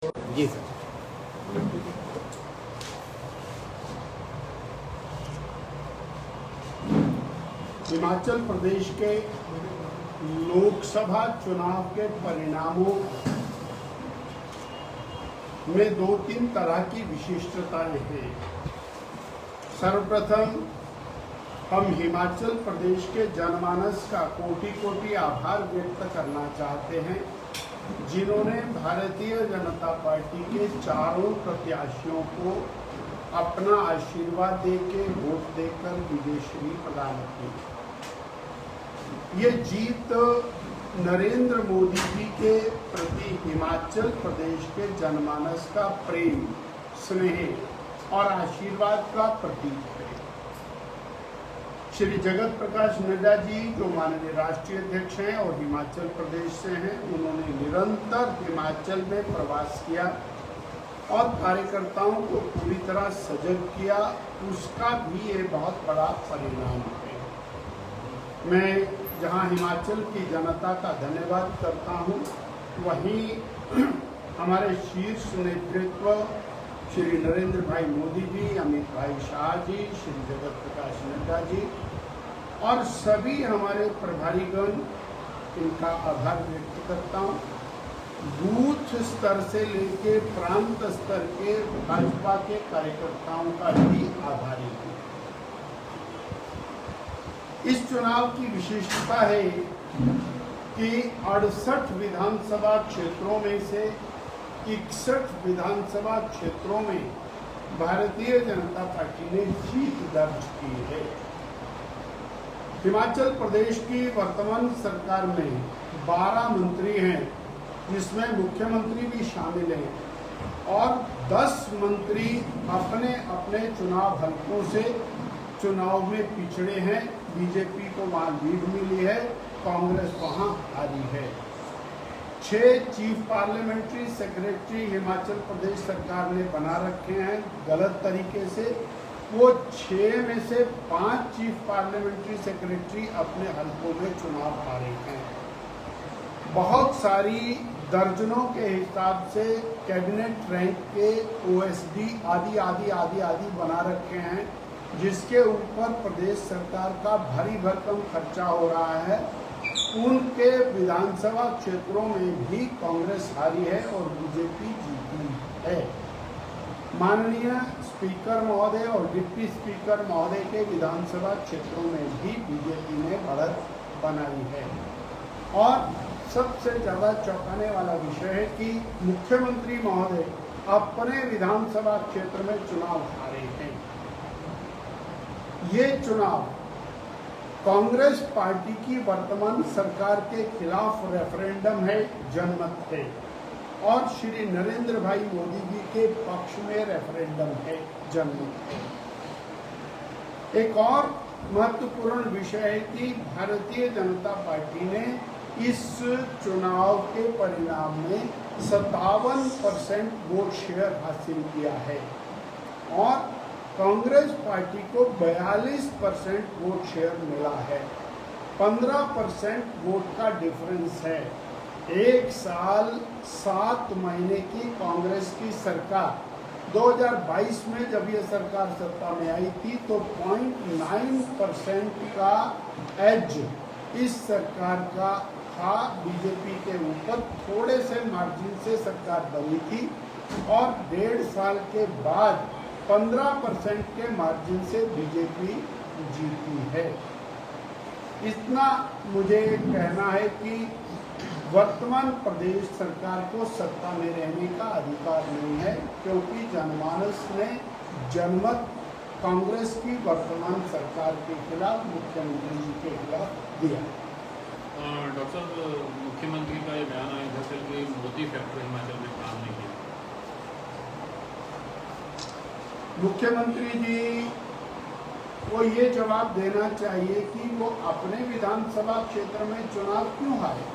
जी sir. Himachal Pradesh के लोकसभा चुनाव के परिणामों में दो तीन तरह की विशिष्टताएं हैं। सर्वप्रथम हम हिमाचल प्रदेश के जनमानस का कोटि कोटि आभार व्यक्त करना चाहते हैं, जिन्होंने भारतीय जनता पार्टी के चारों प्रत्याशियों को अपना आशीर्वाद देके वोट देकर विजयश्री प्रदान की। ये जीत नरेंद्र मोदी जी के प्रति हिमाचल प्रदेश के जनमानस का प्रेम, स्नेह और आशीर्वाद का प्रतीक है। श्री जगत प्रकाश नड्डा जी, जो माननीय राष्ट्रीय अध्यक्ष हैं और हिमाचल प्रदेश से हैं, उन्होंने निरंतर हिमाचल में प्रवास किया और कार्यकर्ताओं को पूरी तरह सजग किया। उसका भी ये बहुत बड़ा परिणाम है। मैं जहां हिमाचल की जनता का धन्यवाद करता हूं, वहीं हमारे शीर्ष नेतृत्व श्री नरेंद्र भाई मोदी जी, अमित भाई शाह जी, श्री जगत प्रकाश नड्डा जी और सभी हमारे प्रभारीगण, इनका आभार व्यक्त करता हूं। बूथ स्तर से लेकर प्रांत स्तर के भाजपा के कार्यकर्ताओं का भी आभारी हूं। इस चुनाव की विशेषता है कि 68 विधानसभा क्षेत्रों में से 61 विधानसभा क्षेत्रों में भारतीय जनता पार्टी ने जीत दर्ज की है। हिमाचल प्रदेश की वर्तमान सरकार में 12 मंत्री हैं, जिसमें मुख्यमंत्री भी शामिल हैं और 10 मंत्री अपने अपने चुनाव हलकों से चुनाव में पिछड़े हैं। बीजेपी को वहां लीड मिली है, कांग्रेस वहां हारी है। 6 chief parliamentary secretary Himachal Pradesh सरकार ने बना रखे हैं गलत तरीके से। वो 6 में से 5 चीफ पार्लियामेंट्री सेक्रेटरी अपने हलकों में चुनाव हारे हैं। बहुत सारी दर्जनों के हिसाब से कैबिनेट रैंक के ओएसडी आदि आदि आदि आदि बना रखे हैं, जिसके ऊपर प्रदेश सरकार का भारी भरकम खर्चा हो रहा है। उनके विधानसभा क्षेत्रों में भी कांग्रेस हारी है और बीजेपी जीती है। माननीय स्पीकर महोदय और डिप्टी स्पीकर महोदय के विधानसभा क्षेत्रों में भी बीजेपी ने बढ़त बनाई है। और सबसे ज़्यादा चौंकाने वाला विषय है कि मुख्यमंत्री महोदय अपने विधानसभा क्षेत्र में चुनाव हारे हैं। ये चुनाव कांग्रेस पार्टी की वर्तमान सरकार के खिलाफ रेफरेंडम है, जनमत है, और श्री नरेंद्र भाई मोदी जी के पक्ष में रेफरेंडम है, जनमत है। एक और महत्वपूर्ण विषय है कि भारतीय जनता पार्टी ने इस चुनाव के परिणाम में 57% वोट शेयर हासिल किया है और कांग्रेस पार्टी को 42% वोट शेयर मिला है। 15% वोट का डिफरेंस है। 1 साल 7 महीने की कांग्रेस की सरकार 2022 में जब ये सरकार सत्ता में आई थी तो 0.9% का एज इस सरकार का था बीजेपी के ऊपर। थोड़े से मार्जिन से सरकार बनी थी और 1.5 साल के बाद 15% के मार्जिन से बीजेपी जीती है। इतना मुझे कहना है कि वर्तमान प्रदेश सरकार को सत्ता में रहने का अधिकार नहीं है, क्योंकि जनमानस ने जनमत कांग्रेस की वर्तमान सरकार के खिलाफ, मुख्यमंत्री जी के खिलाफ दिया। डॉक्टर साहब, मुख्यमंत्री का ये बयान आया था कि मोदी फैक्टर हिमाचल में काम नहीं किया। मुख्यमंत्री जी को ये जवाब देना चाहिए कि वो अपने विधानसभा क्षेत्र में चुनाव क्यों हारे।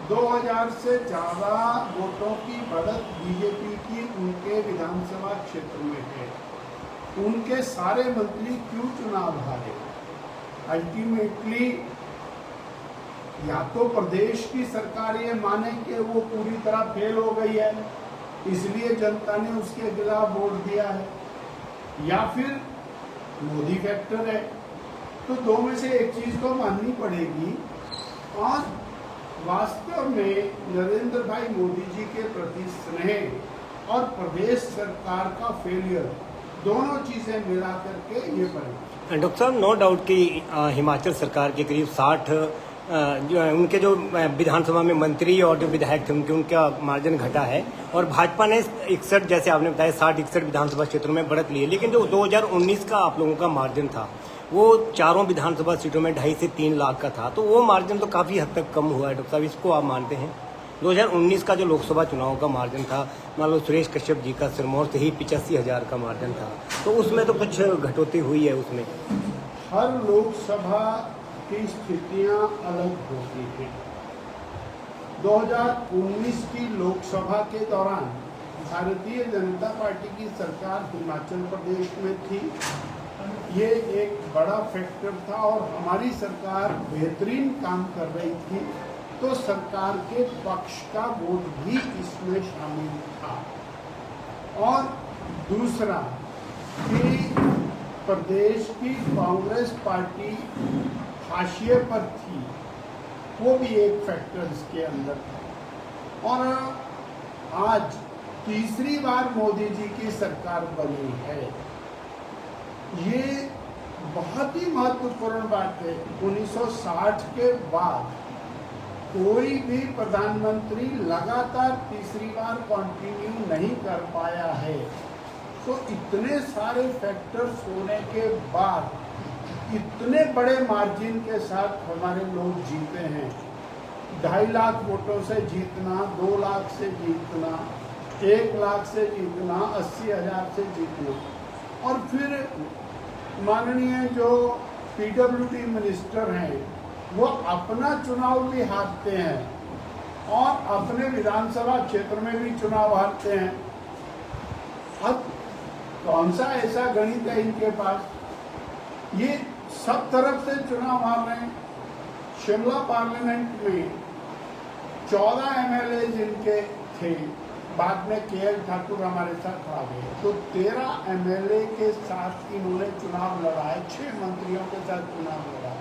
2000 से ज़्यादा वोटों की बढ़त बीजेपी की उनके विधानसभा क्षेत्र में है। उनके सारे मंत्री क्यों चुनाव हारे। अल्टीमेटली या तो प्रदेश की सरकार ये माने कि वो पूरी तरह फेल हो गई है इसलिए जनता ने उसके खिलाफ वोट दिया है, या फिर मोदी फैक्टर है। तो दो में से एक चीज तो माननी पड़ेगी। और वास्तव में नरेंद्र भाई मोदी जी के प्रति स्नेह और प्रदेश सरकार का फेलियर, दोनों चीजें मिला करके ये बने। डॉक्टर साहब, नो डाउट कि हिमाचल सरकार के करीब 60 उनके जो विधानसभा में मंत्री और जो विधायक थे उनका मार्जिन घटा है, और भाजपा ने 61, जैसे आपने बताया 60-61 विधानसभा क्षेत्रों में बढ़त ली है। लेकिन जो 2019 का आप लोगों का मार्जिन था वो चारों विधानसभा सीटों में 2.5 से 3 लाख का था, तो वो मार्जिन तो काफी हद तक कम हुआ है। डॉक्टर साहब, इसको आप मानते हैं? 2019 का जो लोकसभा चुनाव का मार्जिन था, मान लो सुरेश कश्यप जी का सिरमौर से ही 85,000 का मार्जिन था, तो उसमें तो कुछ घटोती हुई है। उसमें हर लोकसभा की स्थितियां अलग होती हैं। 2019 की लोकसभा के दौरान भारतीय जनता पार्टी की सरकार हिमाचल प्रदेश में थी। ये एक बड़ा फैक्टर था, और हमारी सरकार बेहतरीन काम कर रही थी, तो सरकार के पक्ष का वोट भी इसमें शामिल था। और दूसरा कि प्रदेश की कांग्रेस पार्टी हाशिए पर थी, वो भी एक फैक्टर इसके अंदर था। और आज तीसरी बार मोदी जी की सरकार बनी है। ये बहुत ही महत्वपूर्ण बात है। 1960 के बाद कोई भी प्रधानमंत्री लगातार तीसरी बार कंटिन्यू नहीं कर पाया है। तो इतने सारे फैक्टर्स होने के बाद इतने बड़े मार्जिन के साथ हमारे लोग जीते हैं। 2.5 लाख वोटों से जीतना, 2 लाख से जीतना, 1 लाख से जीतना, 80,000 से जीतना, और फिर माननीय जो पीडब्ल्यूडी मिनिस्टर हैं वो अपना चुनाव भी हारते हैं और अपने विधानसभा क्षेत्र में भी चुनाव हारते हैं। अब कौन सा ऐसा गणित है इनके पास? ये सब तरफ से चुनाव हार रहे हैं। शिमला पार्लियामेंट में 14 एमएलए जिनके थे, बाद में केएल ठाकुर हमारे साथ आ गए, तो 13 एमएलए के साथ इन्होंने चुनाव लड़ाए, 6 मंत्रियों के साथ चुनाव लड़ा।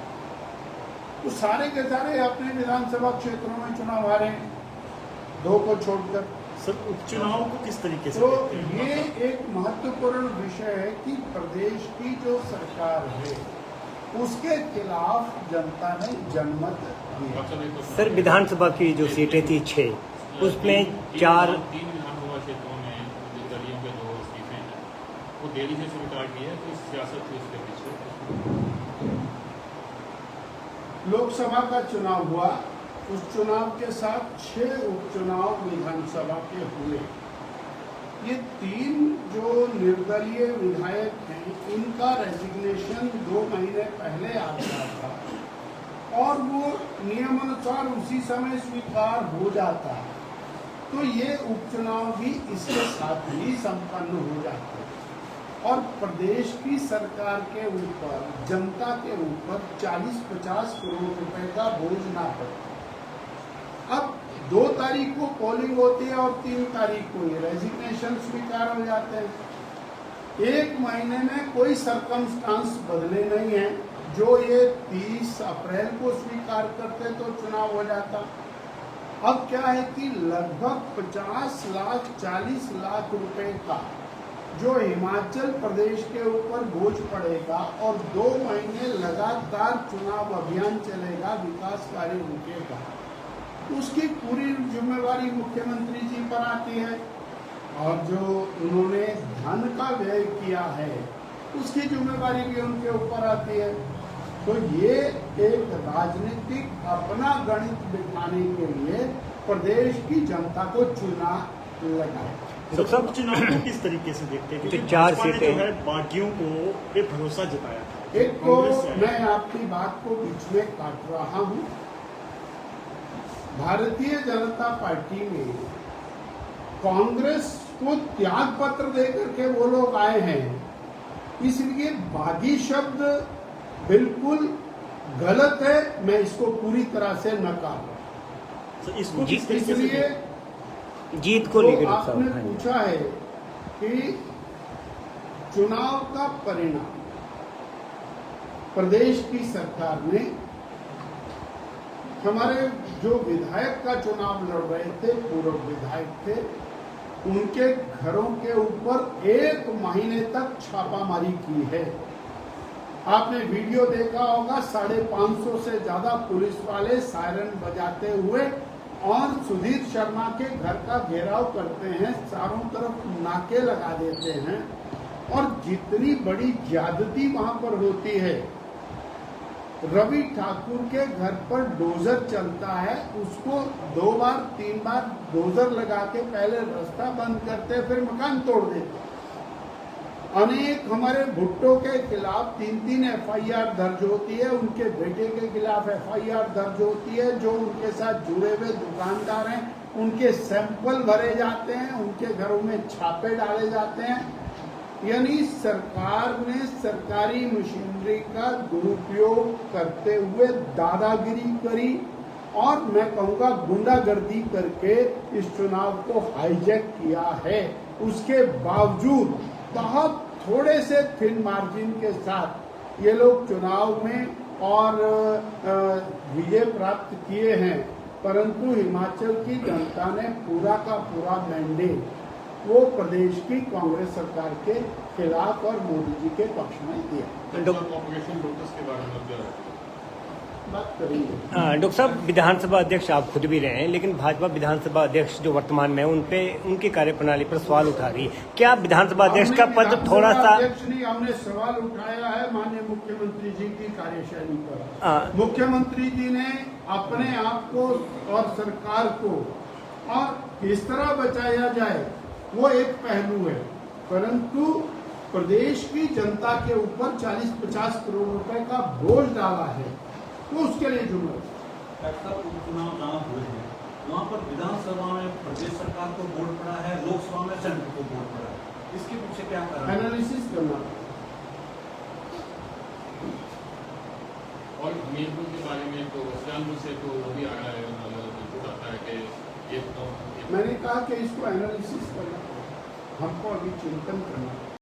तो सारे के सारे अपने विधानसभा क्षेत्रों में चुनाव हारे, 2 को छोड़कर। सर, उपचुनाव को किस तरीके से तो देखते हैं? ये एक महत्वपूर्ण विषय है कि प्रदेश की जो सरकार है उसके खिलाफ जनता ने जनमत दिया। सर, विधानसभा की जो सीटें थी 6, उसमें 4 3 विधानसभा क्षेत्रों में जो दलियों के 2 इस्तीफे हैं वो देरी से स्वीकार किए हैं, तो सियासत थी उसके पीछे। लोकसभा का चुनाव हुआ, उस चुनाव के साथ 6 उपचुनाव विधानसभा के हुए। ये 3 जो निर्दलीय विधायक हैं इनका रेजिग्नेशन 2 महीने पहले आ गया था, और वो नियमानुसार उसी समय स्वीकार हो जाता, तो ये उपचुनाव भी इसके साथ ही संपन्न हो जाते और प्रदेश की सरकार के ऊपर, जनता के ऊपर 40-50 करोड़ रुपए का बोझ ना पड़े। अब 2 तारीख को पोलिंग होती है और 3 तारीख को ये रेजिग्नेशन स्वीकार हो जाते हैं। 1 महीने में कोई सरकमस्टांस बदले नहीं है। जो ये 30 अप्रैल को स्वीकार करते तो चुनाव हो जाता। अब क्या है कि लगभग 50 लाख 40 लाख रुपए का जो हिमाचल प्रदेश के ऊपर बोझ पड़ेगा, और 2 महीने लगातार चुनाव अभियान चलेगा, विकास कार्य रुकेगा, उसकी पूरी जिम्मेवारी मुख्यमंत्री जी पर आती है। और जो उन्होंने धन का व्यय किया है उसकी जिम्मेवारी भी उनके ऊपर आती है। तो ये एक राजनीतिक अपना गणित बिठाने के लिए प्रदेश की जनता को चुना लगाए। उपचुनाव को किस तरीके से देखते हैं? क्योंकि 4 भाजपा ने सीटें जो है बागियों को पे भरोसा जताया था। एक तो कांग्रेस से मैं आपकी बात को बीच में काट रहा हूं। भारतीय जनता पार्टी में कांग्रेस को त्याग पत्र देकर के वो लोग आए हैं, इसलिए बागी शब्द बिल्कुल गलत है। मैं इसको पूरी तरह से नकार रहा हूं। इसको किस तरीके से इसलिए जीत को लेकर डॉक्टर साहब, आपने हाँ जी। पूछा है कि चुनाव का परिणाम प्रदेश की सरकार ने हमारे जो विधायक का चुनाव लड़ रहे थे, पूर्व विधायक थे, उनके घरों के ऊपर 1 महीने तक छापामारी की है। आपने वीडियो देखा होगा, 550 से ज्यादा पुलिस वाले सायरन बजाते हुए और सुधीर शर्मा के घर का घेराव करते हैं, चारों तरफ नाके लगा देते हैं और जितनी बड़ी ज्यादती वहां पर होती है। रवि ठाकुर के घर पर डोजर चलता है, उसको 2 बार 3 बार डोजर लगा के पहले रास्ता बंद करते, फिर मकान तोड़ देते। अनेक हमारे भुट्टो के खिलाफ 3-3 एफआईआर दर्ज होती है, उनके बेटे के खिलाफ एफआईआर दर्ज होती है, जो उनके साथ जुड़े हुए दुकानदार हैं उनके सैंपल भरे जाते हैं, उनके घरों में छापे डाले जाते हैं। यानी सरकार ने सरकारी मशीनरी का दुरुपयोग करते हुए दादागिरी करी और मैं कहूँगा गुंडागर्दी करके इस चुनाव को हाईजैक किया है। उसके बावजूद बहुत थोड़े से थिन मार्जिन के साथ ये लोग चुनाव में और विजय प्राप्त किए हैं, परंतु हिमाचल की जनता ने पूरा का पूरा मैंडेट वो प्रदेश की कांग्रेस सरकार के खिलाफ और मोदी जी के पक्ष में दिया। ऑपरेशन लोटस के बारे में क्या बात करेंगे। डॉक्टर साहब, विधानसभा अध्यक्ष आप खुद भी रहे हैं, लेकिन भाजपा विधानसभा अध्यक्ष जो वर्तमान में है उन पे उनकी कार्यप्रणाली पर सवाल उठा रही है। क्या विधानसभा अध्यक्ष का पद थोड़ा सा अध्यक्ष नहीं, हमने सवाल उठाया है माननीय मुख्यमंत्री जी की कार्यशैली पर। मुख्यमंत्री जी ने अपने आप को और सरकार को और किस तरह बचाया जाए वो एक पहलू है, परंतु प्रदेश की जनता के ऊपर 40-50 करोड़ रुपए का बोझ डाला है तो उसके लिए जुम्मेदार। उपचुनाव जहाँ हुए हैं वहाँ पर विधानसभा में प्रदेश सरकार को वोट पड़ा है, लोकसभा में सेंटर को वोट पड़ा है, इसके पीछे क्या कारण है? एनालिसिस करना। और हमीरपुर के बारे में तो सुजानपुर से तो वो भी आ रहा है, रिपोर्ट आता है कि ये तो मैंने कहा कि इसको एनालिसिस करना, हमको अभी चिंतन करना।